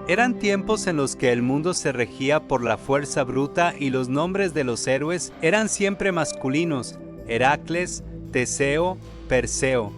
Eran tiempos en los que el mundo se regía por la fuerza bruta y los nombres de los héroes eran siempre masculinos: Heracles, Teseo, Perseo.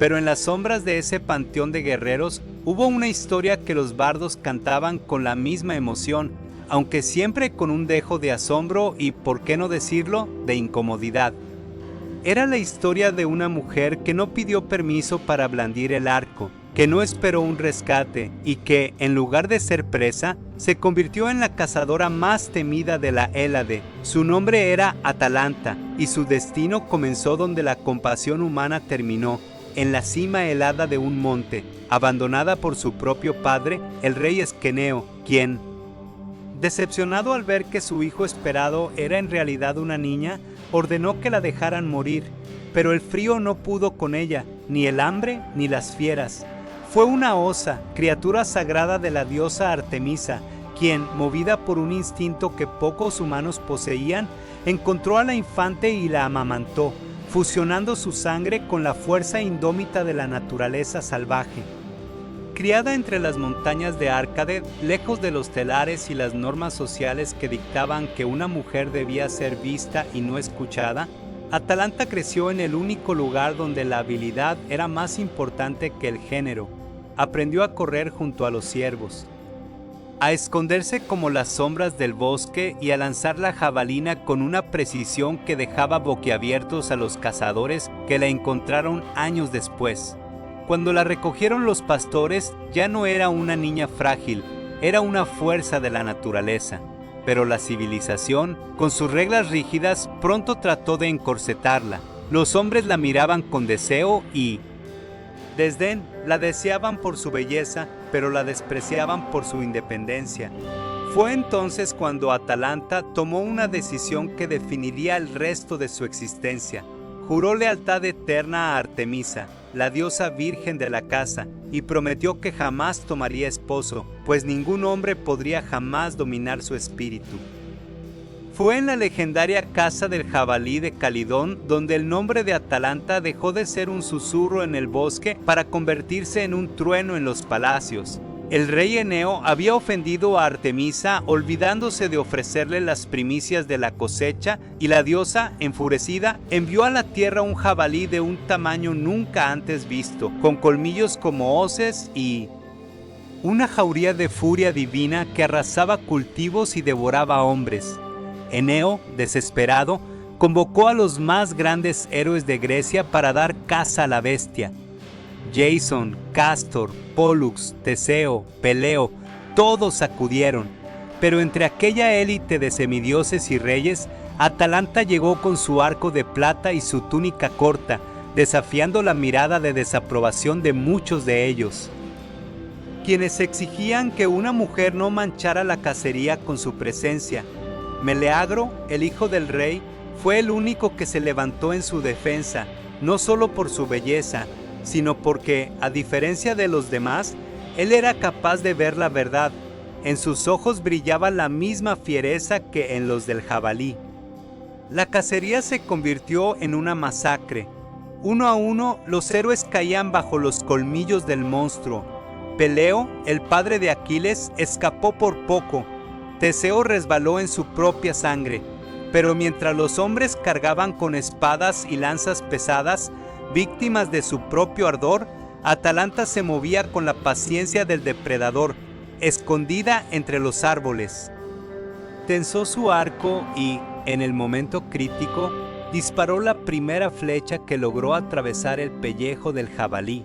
Pero en las sombras de ese panteón de guerreros hubo una historia que los bardos cantaban con la misma emoción, aunque siempre con un dejo de asombro y, por qué no decirlo, de incomodidad. Era la historia de una mujer que no pidió permiso para blandir el arco, que no esperó un rescate y que, en lugar de ser presa, se convirtió en la cazadora más temida de la Hélade. Su nombre era Atalanta, y su destino comenzó donde la compasión humana terminó, en la cima helada de un monte, abandonada por su propio padre, el rey Esqueneo, quien, decepcionado al ver que su hijo esperado era en realidad una niña, ordenó que la dejaran morir, pero el frío no pudo con ella, ni el hambre ni las fieras. Fue una osa, criatura sagrada de la diosa Artemisa, quien, movida por un instinto que pocos humanos poseían, encontró a la infante y la amamantó, fusionando su sangre con la fuerza indómita de la naturaleza salvaje. Criada entre las montañas de Árcade, lejos de los telares y las normas sociales que dictaban que una mujer debía ser vista y no escuchada, Atalanta creció en el único lugar donde la habilidad era más importante que el género. Aprendió a correr junto a los ciervos, a esconderse como las sombras del bosque y a lanzar la jabalina con una precisión que dejaba boquiabiertos a los cazadores que la encontraron años después. Cuando la recogieron los pastores, ya no era una niña frágil, era una fuerza de la naturaleza. Pero la civilización, con sus reglas rígidas, pronto trató de encorsetarla. Los hombres la miraban con deseo y desdén, la deseaban por su belleza, pero la despreciaban por su independencia. Fue entonces cuando Atalanta tomó una decisión que definiría el resto de su existencia. Juró lealtad eterna a Artemisa, la diosa virgen de la caza, y prometió que jamás tomaría esposo, pues ningún hombre podría jamás dominar su espíritu. Fue en la legendaria caza del jabalí de Calidón donde el nombre de Atalanta dejó de ser un susurro en el bosque para convertirse en un trueno en los palacios. El rey Eneo había ofendido a Artemisa olvidándose de ofrecerle las primicias de la cosecha, y la diosa, enfurecida, envió a la tierra un jabalí de un tamaño nunca antes visto, con colmillos como hoces y una jauría de furia divina que arrasaba cultivos y devoraba hombres. Eneo, desesperado, convocó a los más grandes héroes de Grecia para dar caza a la bestia. Jason, Castor, Pólux, Teseo, Peleo, todos acudieron, pero entre aquella élite de semidioses y reyes, Atalanta llegó con su arco de plata y su túnica corta, desafiando la mirada de desaprobación de muchos de ellos, quienes exigían que una mujer no manchara la cacería con su presencia. Meleagro, el hijo del rey, fue el único que se levantó en su defensa, no solo por su belleza, sino porque, a diferencia de los demás, él era capaz de ver la verdad. En sus ojos brillaba la misma fiereza que en los del jabalí. La cacería se convirtió en una masacre. Uno a uno, los héroes caían bajo los colmillos del monstruo. Peleo, el padre de Aquiles, escapó por poco. Teseo resbaló en su propia sangre. Pero mientras los hombres cargaban con espadas y lanzas pesadas, víctimas de su propio ardor, Atalanta se movía con la paciencia del depredador, escondida entre los árboles. Tensó su arco y, en el momento crítico, disparó la primera flecha que logró atravesar el pellejo del jabalí.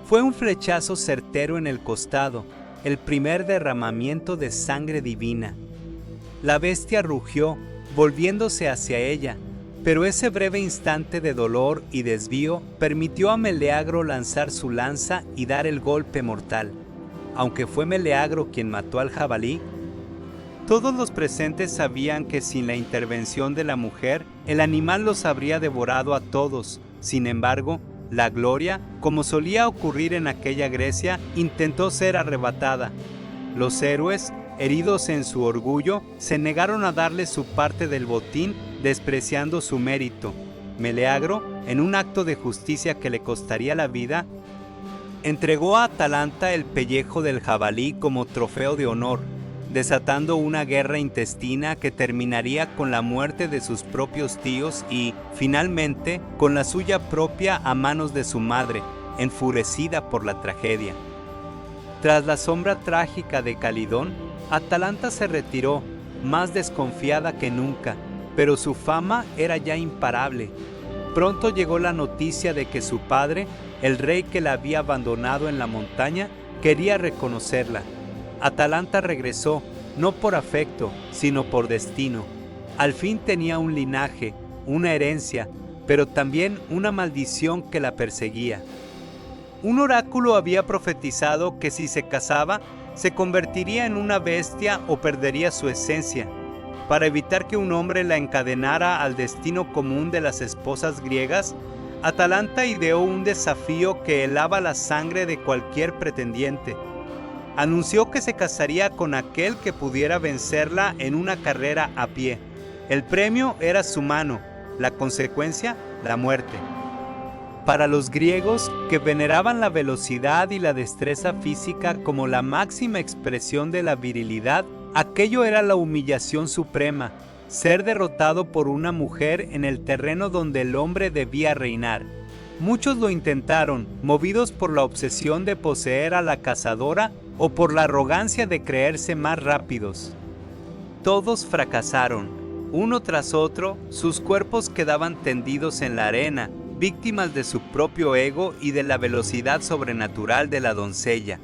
Fue un flechazo certero en el costado, el primer derramamiento de sangre divina. La bestia rugió, volviéndose hacia ella, pero ese breve instante de dolor y desvío permitió a Meleagro lanzar su lanza y dar el golpe mortal. Aunque fue Meleagro quien mató al jabalí, todos los presentes sabían que sin la intervención de la mujer, el animal los habría devorado a todos. Sin embargo, la gloria, como solía ocurrir en aquella Grecia, intentó ser arrebatada. Los héroes, heridos en su orgullo, se negaron a darle su parte del botín, despreciando su mérito. Meleagro, en un acto de justicia que le costaría la vida, Entregó a Atalanta el pellejo del jabalí como trofeo de honor, desatando una guerra intestina que terminaría con la muerte de sus propios tíos y, finalmente, con la suya propia a manos de su madre, enfurecida por la tragedia. Tras la sombra trágica de Calidón, Atalanta se retiró, más desconfiada que nunca, pero su fama era ya imparable. Pronto llegó la noticia de que su padre, el rey que la había abandonado en la montaña, quería reconocerla. Atalanta regresó, no por afecto, sino por destino. Al fin tenía un linaje, una herencia, pero también una maldición que la perseguía. Un oráculo había profetizado que si se casaba, se convertiría en una bestia o perdería su esencia. Para evitar que un hombre la encadenara al destino común de las esposas griegas, Atalanta ideó un desafío que helaba la sangre de cualquier pretendiente. Anunció que se casaría con aquel que pudiera vencerla en una carrera a pie. El premio era su mano, la consecuencia, la muerte. Para los griegos, que veneraban la velocidad y la destreza física como la máxima expresión de la virilidad, aquello era la humillación suprema, ser derrotado por una mujer en el terreno donde el hombre debía reinar. Muchos lo intentaron, movidos por la obsesión de poseer a la cazadora o por la arrogancia de creerse más rápidos. Todos fracasaron. Uno tras otro, sus cuerpos quedaban tendidos en la arena, víctimas de su propio ego y de la velocidad sobrenatural de la doncella.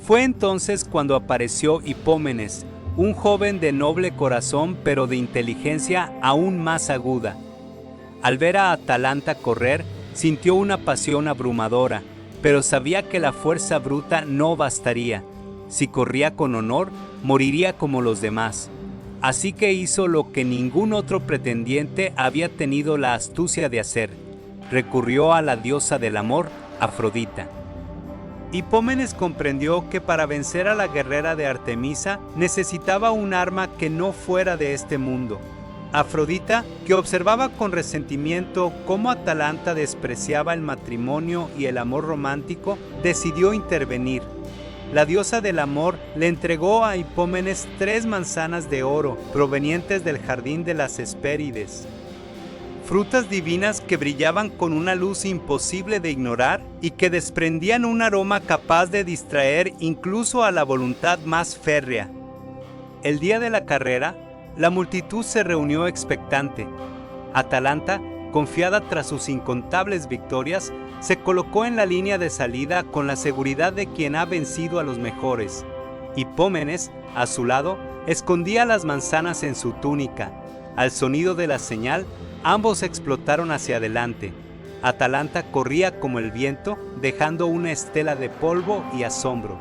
Fue entonces cuando apareció Hipómenes, un joven de noble corazón pero de inteligencia aún más aguda. Al ver a Atalanta correr, sintió una pasión abrumadora, pero sabía que la fuerza bruta no bastaría. Si corría con honor, moriría como los demás. Así que hizo lo que ningún otro pretendiente había tenido la astucia de hacer. Recurrió a la diosa del amor, Afrodita. Hipómenes comprendió que para vencer a la guerrera de Artemisa necesitaba un arma que no fuera de este mundo. Afrodita, que observaba con resentimiento cómo Atalanta despreciaba el matrimonio y el amor romántico, decidió intervenir. La diosa del amor le entregó a Hipómenes 3 manzanas de oro provenientes del jardín de las Hespérides. Frutas divinas que brillaban con una luz imposible de ignorar y que desprendían un aroma capaz de distraer incluso a la voluntad más férrea. El día de la carrera, la multitud se reunió expectante. Atalanta, confiada tras sus incontables victorias, se colocó en la línea de salida con la seguridad de quien ha vencido a los mejores. Hipómenes, a su lado, escondía las manzanas en su túnica. Al sonido de la señal, ambos explotaron hacia adelante. Atalanta corría como el viento, dejando una estela de polvo y asombro.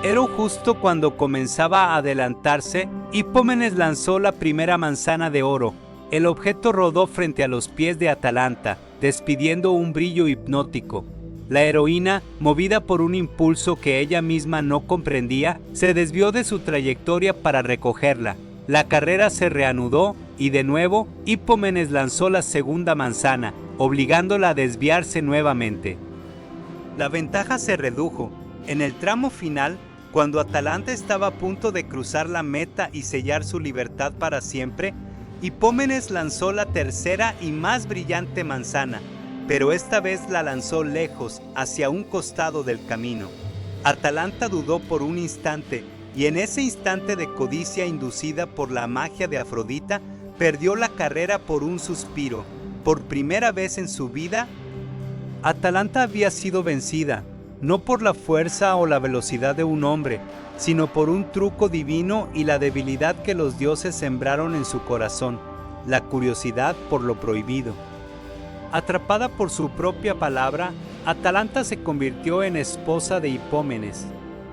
Era justo cuando comenzaba a adelantarse, Hipómenes lanzó la primera manzana de oro. El objeto rodó frente a los pies de Atalanta, despidiendo un brillo hipnótico. La heroína, movida por un impulso que ella misma no comprendía, se desvió de su trayectoria para recogerla. La carrera se reanudó y de nuevo Hipómenes lanzó la segunda manzana, obligándola a desviarse nuevamente. La ventaja se redujo. En el tramo final, cuando Atalanta estaba a punto de cruzar la meta y sellar su libertad para siempre, Hipómenes lanzó la tercera y más brillante manzana, pero esta vez la lanzó lejos, hacia un costado del camino. Atalanta dudó por un instante, y en ese instante de codicia inducida por la magia de Afrodita, perdió la carrera por un suspiro. Por primera vez en su vida, Atalanta había sido vencida, no por la fuerza o la velocidad de un hombre, sino por un truco divino y la debilidad que los dioses sembraron en su corazón, la curiosidad por lo prohibido. Atrapada por su propia palabra, Atalanta se convirtió en esposa de Hipómenes.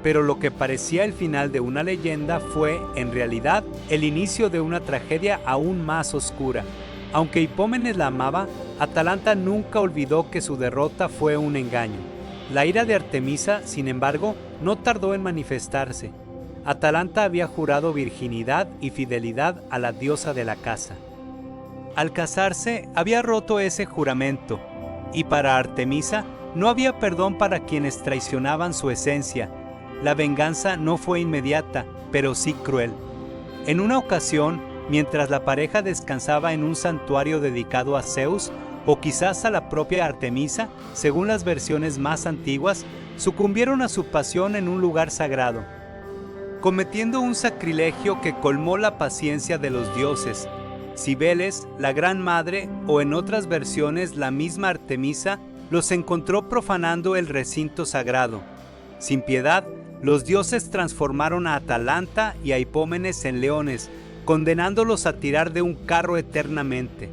Pero lo que parecía el final de una leyenda fue, en realidad, el inicio de una tragedia aún más oscura. Aunque Hipómenes la amaba, Atalanta nunca olvidó que su derrota fue un engaño. La ira de Artemisa, sin embargo, no tardó en manifestarse. Atalanta había jurado virginidad y fidelidad a la diosa de la caza. Al casarse, había roto ese juramento, y para Artemisa, No había perdón para quienes traicionaban su esencia. La venganza no fue inmediata, pero sí cruel. En una ocasión, mientras la pareja descansaba en un santuario dedicado a Zeus, o quizás a la propia Artemisa, según las versiones más antiguas, sucumbieron a su pasión en un lugar sagrado, cometiendo un sacrilegio que colmó la paciencia de los dioses. Cibeles, la Gran Madre, o en otras versiones la misma Artemisa, los encontró profanando el recinto sagrado. Sin piedad, los dioses transformaron a Atalanta y a Hipómenes en leones, condenándolos a tirar de un carro eternamente.